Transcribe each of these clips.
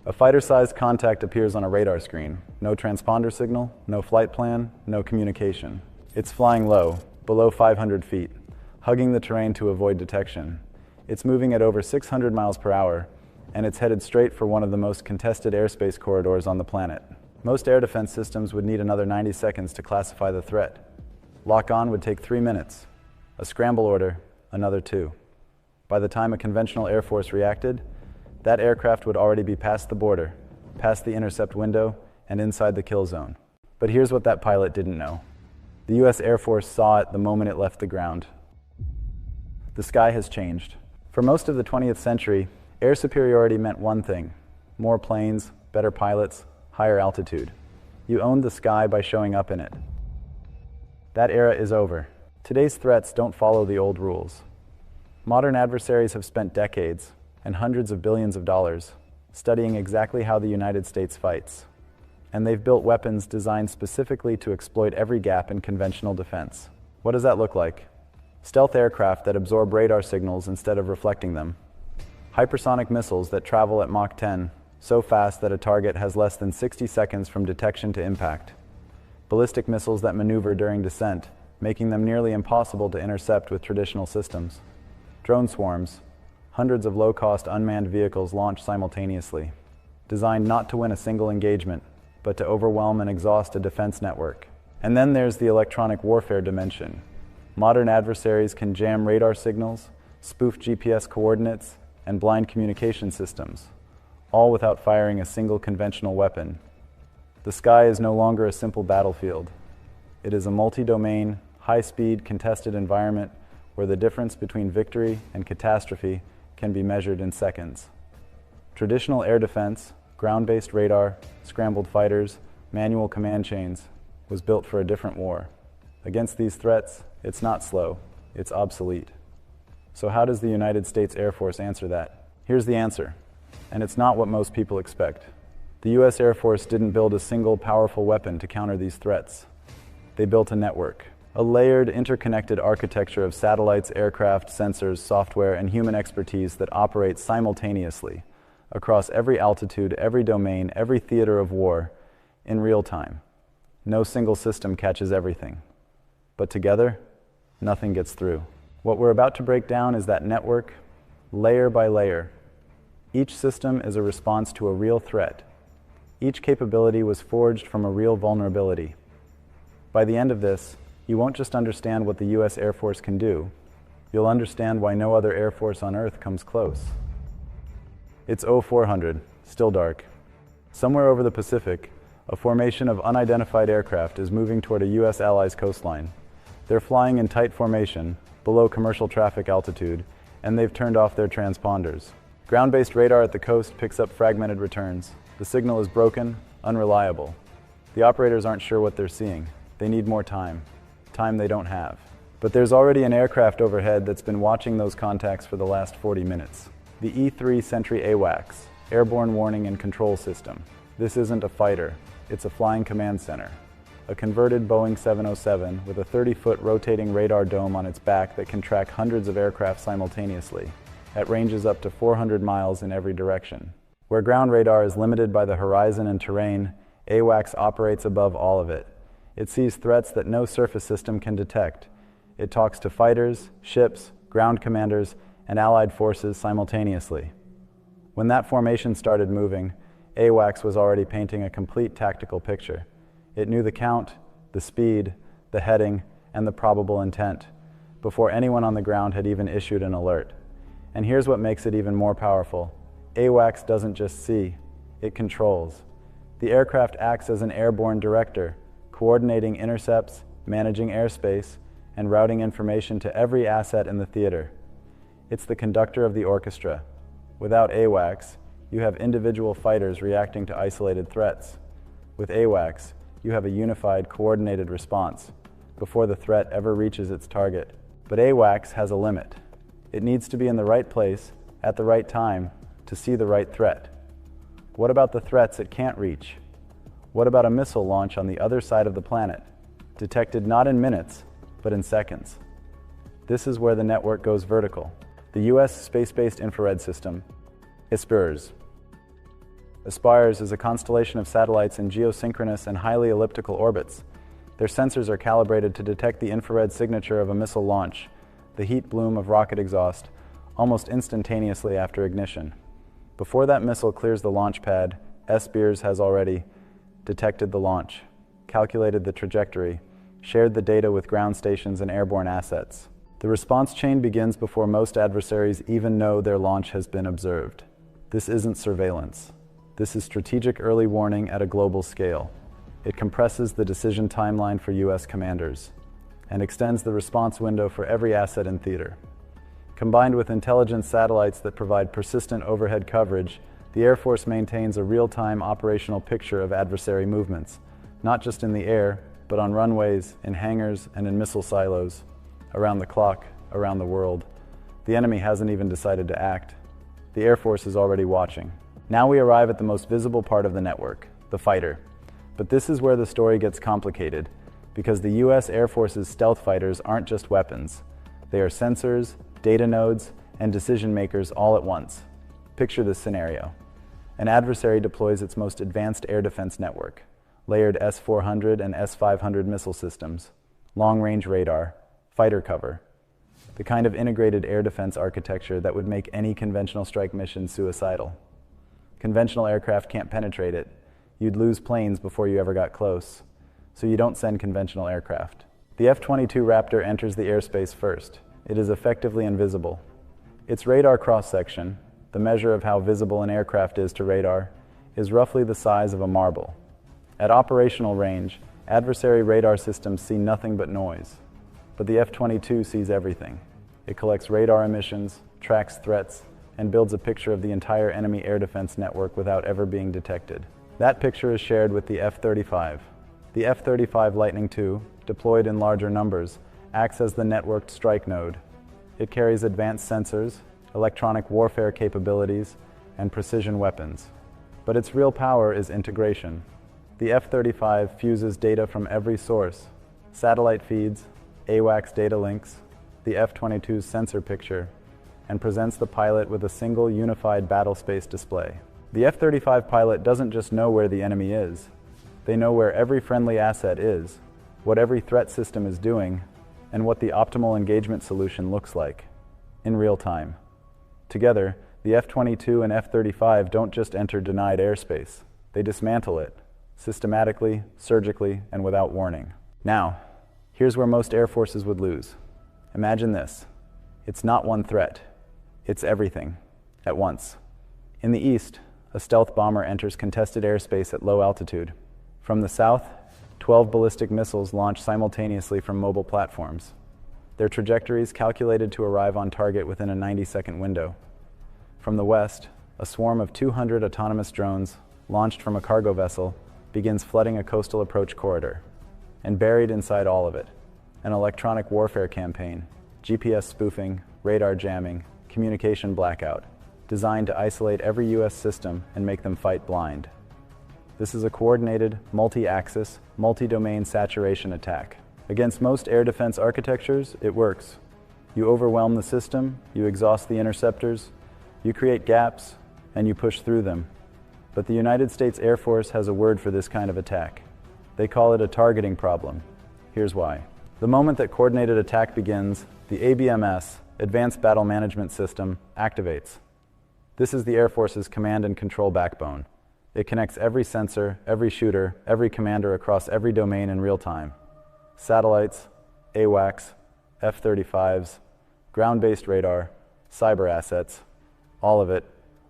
A fighter-sized contact appears on a radar screen. No transponder signal, no flight plan, no communication. It's flying low, below 500 feet, hugging the terrain to avoid detection. It's moving at over 600 miles per hour, and it's headed straight for one of the most contested airspace corridors on the planet. Most air defense systems would need another 90 seconds to classify the threat. Lock on would take 3 minutes. A scramble order, another 2. By the time a conventional Air Force reacted, that aircraft would already be past the border, past the intercept window, and inside the kill zone. But here's what that pilot didn't know. The US Air Force saw it the moment it left the ground. The sky has changed. For most of the 20th century, air superiority meant one thing: more planes, better pilots, higher altitude. You owned the sky by showing up in it. That era is over. Today's threats don't follow the old rules. Modern adversaries have spent decades and hundreds of billions of dollars studying exactly how the United States fights. And they've built weapons designed specifically to exploit every gap in conventional defense. What does that look like? Stealth aircraft that absorb radar signals instead of reflecting them. Hypersonic missiles that travel at Mach 10, so fast that a target has less than 60 seconds from detection to impact. Ballistic missiles that maneuver during descent, making them nearly impossible to intercept with traditional systems. Drone swarms, hundreds of low-cost unmanned vehicles launched simultaneously, designed not to win a single engagement, but to overwhelm and exhaust a defense network. And then there's the electronic warfare dimension. Modern adversaries can jam radar signals, spoof GPS coordinates, and blind communication systems, all without firing a single conventional weapon. The sky is no longer a simple battlefield. It is a multi-domain, high-speed, contested environment where the difference between victory and catastrophe can be measured in seconds. Traditional air defense, ground-based radar, scrambled fighters, manual command chains, was built for a different war. Against these threats, it's not slow, it's obsolete. So how does the United States Air Force answer that? Here's the answer, and it's not what most people expect. The US Air Force didn't build a single powerful weapon to counter these threats. They built a network. A layered, interconnected architecture of satellites, aircraft, sensors, software, and human expertise that operates simultaneously across every altitude, every domain, every theater of war, in real time. No single system catches everything. But together, nothing gets through. What we're about to break down is that network, layer by layer. Each system is a response to a real threat. Each capability was forged from a real vulnerability. By the end of this, you won't just understand what the US Air Force can do, you'll understand why no other Air Force on Earth comes close. It's 0400, still dark. Somewhere over the Pacific, a formation of unidentified aircraft is moving toward a US ally's coastline. They're flying in tight formation, below commercial traffic altitude, and they've turned off their transponders. Ground-based radar at the coast picks up fragmented returns. The signal is broken, unreliable. The operators aren't sure what they're seeing. They need more time they don't have. But there's already an aircraft overhead that's been watching those contacts for the last 40 minutes. The E-3 Sentry AWACS, Airborne Warning and Control System. This isn't a fighter, it's a flying command center. A converted Boeing 707 with a 30-foot rotating radar dome on its back that can track hundreds of aircraft simultaneously, at ranges up to 400 miles in every direction. Where ground radar is limited by the horizon and terrain, AWACS operates above all of it. It sees threats that no surface system can detect. It talks to fighters, ships, ground commanders, and allied forces simultaneously. When that formation started moving, AWACS was already painting a complete tactical picture. It knew the count, the speed, the heading, and the probable intent, before anyone on the ground had even issued an alert. And here's what makes it even more powerful. AWACS doesn't just see, it controls. The aircraft acts as an airborne director, coordinating intercepts, managing airspace, and routing information to every asset in the theater. It's the conductor of the orchestra. Without AWACS, you have individual fighters reacting to isolated threats. With AWACS, you have a unified, coordinated response before the threat ever reaches its target. But AWACS has a limit. It needs to be in the right place, at the right time, to see the right threat. What about the threats it can't reach? What about a missile launch on the other side of the planet, detected not in minutes, but in seconds? This is where the network goes vertical. The US space-based infrared system, SBIRS. SBIRS is a constellation of satellites in geosynchronous and highly elliptical orbits. Their sensors are calibrated to detect the infrared signature of a missile launch, the heat bloom of rocket exhaust, almost instantaneously after ignition. Before that missile clears the launch pad, SBIRS has already detected the launch, calculated the trajectory, shared the data with ground stations and airborne assets. The response chain begins before most adversaries even know their launch has been observed. This isn't surveillance. This is strategic early warning at a global scale. It compresses the decision timeline for U.S. commanders and extends the response window for every asset in theater. Combined with intelligence satellites that provide persistent overhead coverage, the Air Force maintains a real-time operational picture of adversary movements, not just in the air, but on runways, in hangars, and in missile silos, around the clock, around the world. The enemy hasn't even decided to act. The Air Force is already watching. Now we arrive at the most visible part of the network, the fighter. But this is where the story gets complicated, because the U.S. Air Force's stealth fighters aren't just weapons. They are sensors, data nodes, and decision makers all at once. Picture this scenario. An adversary deploys its most advanced air defense network, layered S-400 and S-500 missile systems, long-range radar, fighter cover, the kind of integrated air defense architecture that would make any conventional strike mission suicidal. Conventional aircraft can't penetrate it. You'd lose planes before you ever got close, so you don't send conventional aircraft. The F-22 Raptor enters the airspace first. It is effectively invisible. Its radar cross-section, the measure of how visible an aircraft is to radar, is roughly the size of a marble. At operational range, adversary radar systems see nothing but noise. But the F-22 sees everything. It collects radar emissions, tracks threats, and builds a picture of the entire enemy air defense network without ever being detected. That picture is shared with the F-35. The F-35 Lightning II, deployed in larger numbers, acts as the networked strike node. It carries advanced sensors, electronic warfare capabilities, and precision weapons. But its real power is integration. The F-35 fuses data from every source: satellite feeds, AWACS data links, the F-22's sensor picture, and presents the pilot with a single unified battlespace display. The F-35 pilot doesn't just know where the enemy is. They know where every friendly asset is, what every threat system is doing, and what the optimal engagement solution looks like, in real time. Together, the F-22 and F-35 don't just enter denied airspace. They dismantle it, systematically, surgically, and without warning. Now, here's where most air forces would lose. Imagine this. It's not one threat. It's everything, at once. In the east, a stealth bomber enters contested airspace at low altitude. From the south, 12 ballistic missiles launch simultaneously from mobile platforms. Their trajectories calculated to arrive on target within a 90-second window. From the west, a swarm of 200 autonomous drones, launched from a cargo vessel, begins flooding a coastal approach corridor. And buried inside all of it, an electronic warfare campaign, GPS spoofing, radar jamming, communication blackout, designed to isolate every U.S. system and make them fight blind. This is a coordinated, multi-axis, multi-domain saturation attack. Against most air defense architectures, it works. You overwhelm the system, you exhaust the interceptors, you create gaps, and you push through them. But the United States Air Force has a word for this kind of attack. They call it a targeting problem. Here's why. The moment that coordinated attack begins, the ABMS, Advanced Battle Management System, activates. This is the Air Force's command and control backbone. It connects every sensor, every shooter, every commander across every domain in real time. Satellites, AWACS, F-35s, ground-based radar, cyber assets, all of it,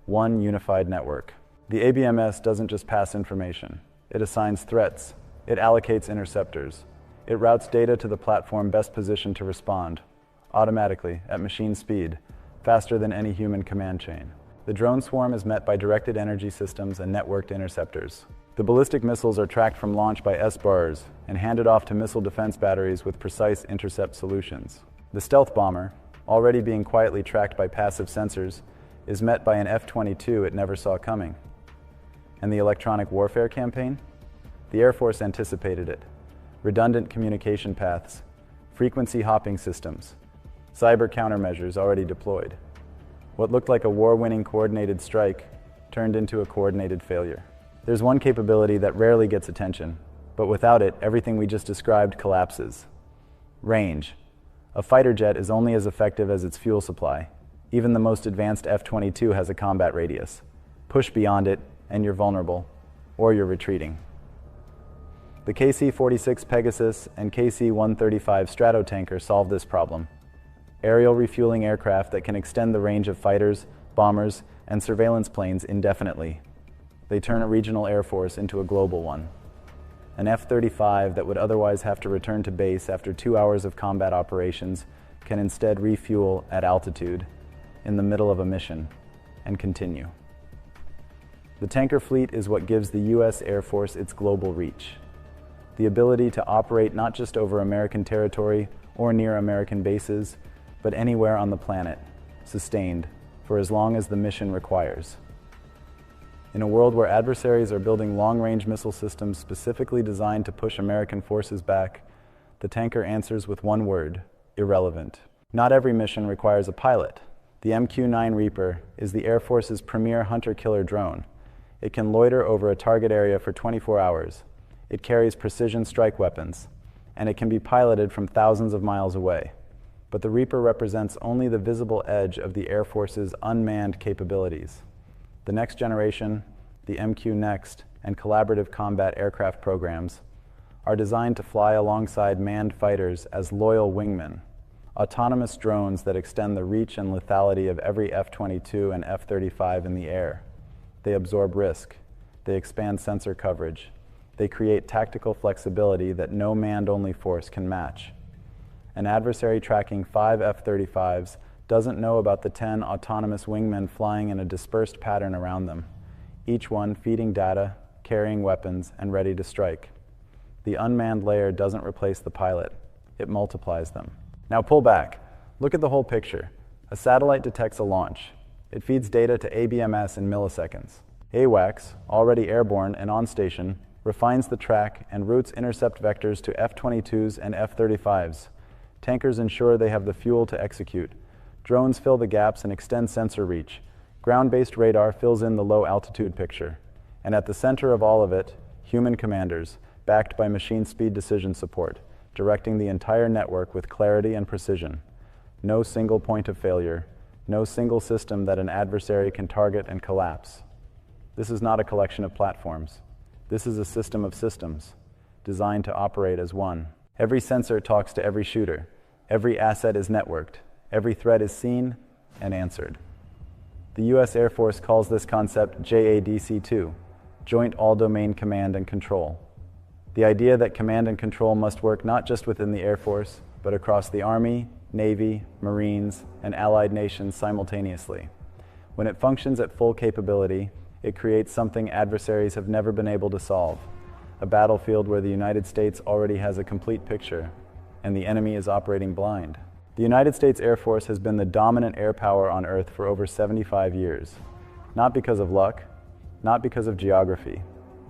one unified network. The ABMS doesn't just pass information. It assigns threats. It allocates interceptors. It routes data to the platform best positioned to respond, automatically, at machine speed, faster than any human command chain. The drone swarm is met by directed energy systems and networked interceptors. The ballistic missiles are tracked from launch by SBIRS and handed off to missile defense batteries with precise intercept solutions. The stealth bomber, already being quietly tracked by passive sensors, is met by an F-22 it never saw coming. And the electronic warfare campaign? The Air Force anticipated it. Redundant communication paths, frequency hopping systems, cyber countermeasures already deployed. What looked like a war-winning coordinated strike turned into a coordinated failure. There's one capability that rarely gets attention, but without it, everything we just described collapses. Range. A fighter jet is only as effective as its fuel supply. Even the most advanced F-22 has a combat radius. Push beyond it, and you're vulnerable, or you're retreating. The KC-46 Pegasus and KC-135 Stratotanker solve this problem. Aerial refueling aircraft that can extend the range of fighters, bombers, and surveillance planes indefinitely. They turn a regional air force into a global one. An F-35 that would otherwise have to return to base after 2 hours of combat operations can instead refuel at altitude, in the middle of a mission, and continue. The tanker fleet is what gives the U.S. Air Force its global reach. The ability to operate not just over American territory or near American bases, but anywhere on the planet, sustained, for as long as the mission requires. In a world where adversaries are building long-range missile systems specifically designed to push American forces back, the tanker answers with one word: irrelevant. Not every mission requires a pilot. The MQ-9 Reaper is the Air Force's premier hunter-killer drone. It can loiter over a target area for 24 hours. It carries precision strike weapons, and it can be piloted from thousands of miles away. But the Reaper represents only the visible edge of the Air Force's unmanned capabilities. The next generation, the MQ Next, and collaborative combat aircraft programs are designed to fly alongside manned fighters as loyal wingmen, autonomous drones that extend the reach and lethality of every F-22 and F-35 in the air. They absorb risk. They expand sensor coverage. They create tactical flexibility that no manned-only force can match. An adversary tracking 5 F-35s doesn't know about the 10 autonomous wingmen flying in a dispersed pattern around them, each one feeding data, carrying weapons, and ready to strike. The unmanned layer doesn't replace the pilot. It multiplies them. Now pull back. Look at the whole picture. A satellite detects a launch. It feeds data to ABMS in milliseconds. AWACS, already airborne and on station, refines the track and routes intercept vectors to F-22s and F-35s. Tankers ensure they have the fuel to execute. Drones fill the gaps and extend sensor reach. Ground-based radar fills in the low-altitude picture. And at the center of all of it, human commanders, backed by machine speed decision support, directing the entire network with clarity and precision. No single point of failure, no single system that an adversary can target and collapse. This is not a collection of platforms. This is a system of systems, designed to operate as one. Every sensor talks to every shooter. Every asset is networked. Every threat is seen and answered. The U.S. Air Force calls this concept JADC2, Joint All-Domain Command and Control. The idea that command and control must work not just within the Air Force, but across the Army, Navy, Marines, and allied nations simultaneously. When it functions at full capability, it creates something adversaries have never been able to solve, a battlefield where the United States already has a complete picture, and the enemy is operating blind. The United States Air Force has been the dominant air power on Earth for over 75 years, not because of luck, not because of geography,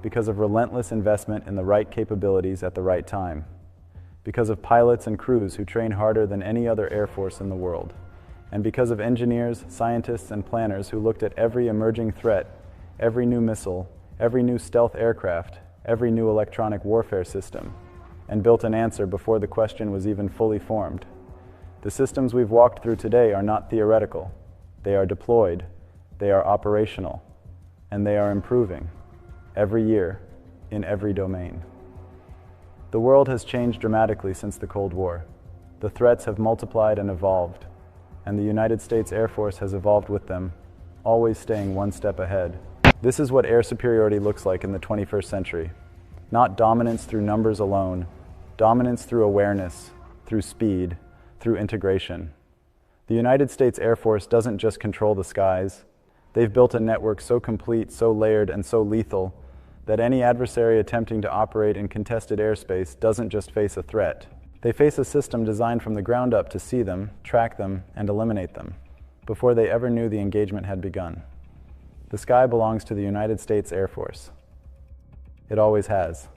because of relentless investment in the right capabilities at the right time, because of pilots and crews who train harder than any other air force in the world, and because of engineers, scientists, and planners who looked at every emerging threat, every new missile, every new stealth aircraft, every new electronic warfare system, and built an answer before the question was even fully formed. The systems we've walked through today are not theoretical. They are deployed, they are operational, and they are improving every year in every domain. The world has changed dramatically since the Cold War. The threats have multiplied and evolved, and the United States Air Force has evolved with them, always staying one step ahead. This is what air superiority looks like in the 21st century. Not dominance through numbers alone, dominance through awareness, through speed, through integration. The United States Air Force doesn't just control the skies. They've built a network so complete, so layered, and so lethal that any adversary attempting to operate in contested airspace doesn't just face a threat. They face a system designed from the ground up to see them, track them, and eliminate them before they ever knew the engagement had begun. The sky belongs to the United States Air Force. It always has.